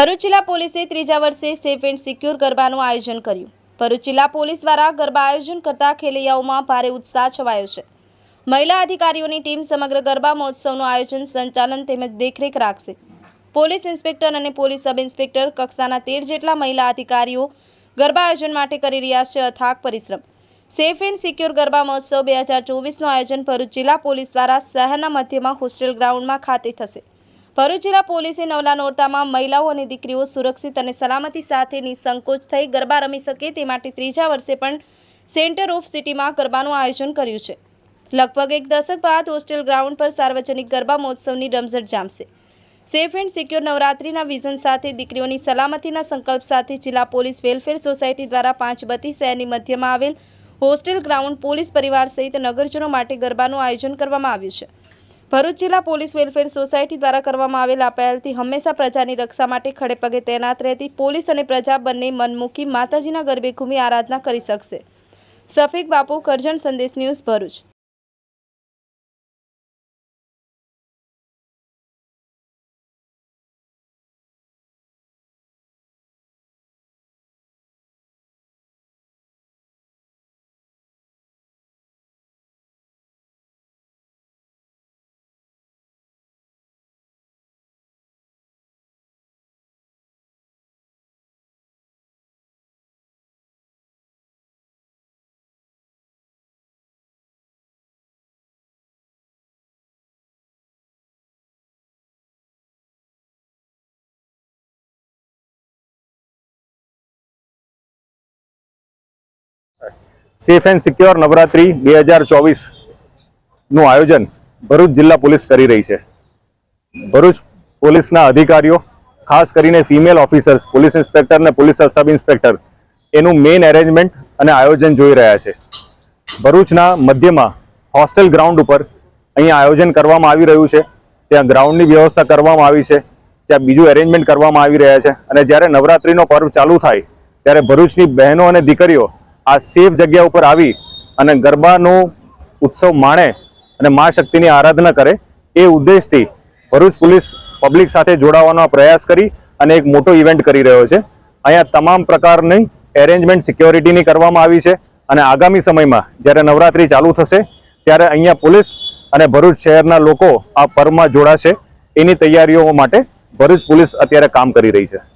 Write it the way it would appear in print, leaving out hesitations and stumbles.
ભરૂચ જિલ્લા પોલીસે ત્રીજા વર્ષે સેફ એન્ડ સિક્યોર ગરબાનું આયોજન કર્યું। ભરૂચ જિલ્લા પોલીસ દ્વારા ગરબા આયોજન કરતા ખેલૈયાઓમાં ભારે ઉત્સાહ છવાયો છે। મહિલા અધિકારીઓની ટીમ સમગ્ર ગરબા મહોત્સવનું આયોજન, સંચાલન તેમજ દેખરેખ રાખશે। પોલીસ ઇન્સ્પેક્ટર અને પોલીસ સબ ઇન્સ્પેક્ટર કક્ષાના 13 જેટલા મહિલા અધિકારીઓ ગરબા આયોજન માટે કરી રહ્યા છે અથાગ પરિશ્રમ। સેફ એન્ડ સિક્યોર ગરબા મહોત્સવ 2024નું આયોજન ભરૂચ જિલ્લા પોલીસ દ્વારા શહેરના મધ્યમાં હોસ્ટેલ ગ્રાઉન્ડમાં ખાતે થશે। ભરૂચ જિલ્લા પોલીસે નવલા નોરતામાં મહિલાઓ અને દીકરીઓ સુરક્ષિત અને સલામતી સાથે નિસંકોચ થઈ ગરબા રમી શકે તે માટે ત્રીજા વર્ષે પણ સેન્ટર ઓફ સિટીમાં ગરબાનું આયોજન કર્યું છે। લગભગ એક દશક બાદ હોસ્ટેલ ગ્રાઉન્ડ પર સાર્વજનિક ગરબા મહોત્સવની રમઝટ જામશે। સેફ એન્ડ સિક્યોર નવરાત્રિના વિઝન સાથે દીકરીઓની સલામતીના સંકલ્પ સાથે જિલ્લા પોલીસ વેલફેર સોસાયટી દ્વારા 5 શહેરની મધ્યમાં આવેલ હોસ્ટેલ ગ્રાઉન્ડ પોલીસ પરિવાર સહિત નગરજનો માટે ગરબાનું આયોજન કરવામાં આવ્યું છે। ભરૂચ જિલ્લા પોલીસ વેલફેર સોસાયટી દ્વારા કરવામાં આવેલ આ પહેલથી હંમેશા પ્રજાની રક્ષા માટે ખડે પગે તૈનાત રહેતી પોલીસ અને પ્રજા બંને મનમુકી માતાજીના ગરબે ઘૂમી આરાધના કરી શકશે। Shafiq Bapu, Karjan Sandesh news, Bharuch. Safe and secure Navratri 2024નું આયોજન ભરૂચ જિલ્લા પોલીસ કરી રહી છે। ભરૂચ પોલીસના અધિકારીઓ, ખાસ કરીને ફિમેલ ઓફિસર્સ, પોલીસ ઇન્સ્પેક્ટર અને પોલીસ સબ ઇન્સ્પેક્ટર એનું મેઇન એરેન્જમેન્ટ અને આયોજન જોઈ રહ્યા છે। ભરૂચના મધ્યમાં હોસ્ટેલ ગ્રાઉન્ડ ઉપર અહીંયા આયોજન કરવામાં આવી રહ્યું છે। ત્યાં ગ્રાઉન્ડની વ્યવસ્થા કરવામાં આવી છે, ત્યાં બીજું એરેન્જમેન્ટ કરવામાં આવી રહ્યા છે અને જ્યારે નવરાત્રિનો પર્વ ચાલુ થાય ત્યારે ભરૂચની બહેનો અને દીકરીઓ આ સેફ જગ્યા ઉપર આવી અને ગરબાનો ઉત્સવ માણે અને મા શક્તિની આરાધના કરે એ ઉદ્દેશથી ભરૂચ પોલીસ પબ્લિક સાથે જોડાવાનો પ્રયાસ કરી અને એક મોટો ઇવેન્ટ કરી રહ્યો છે। અહીંયા તમામ પ્રકારની એરેન્જમેન્ટ સિક્યોરિટીની કરવામાં આવી છે અને આગામી સમયમાં જ્યારે નવરાત્રિ ચાલુ થશે ત્યારે અહીંયા પોલીસ અને ભરૂચ શહેરના લોકો આ પર્વમાં જોડાશે એની તૈયારીઓ માટે ભરૂચ પોલીસ અત્યારે કામ કરી રહી છે।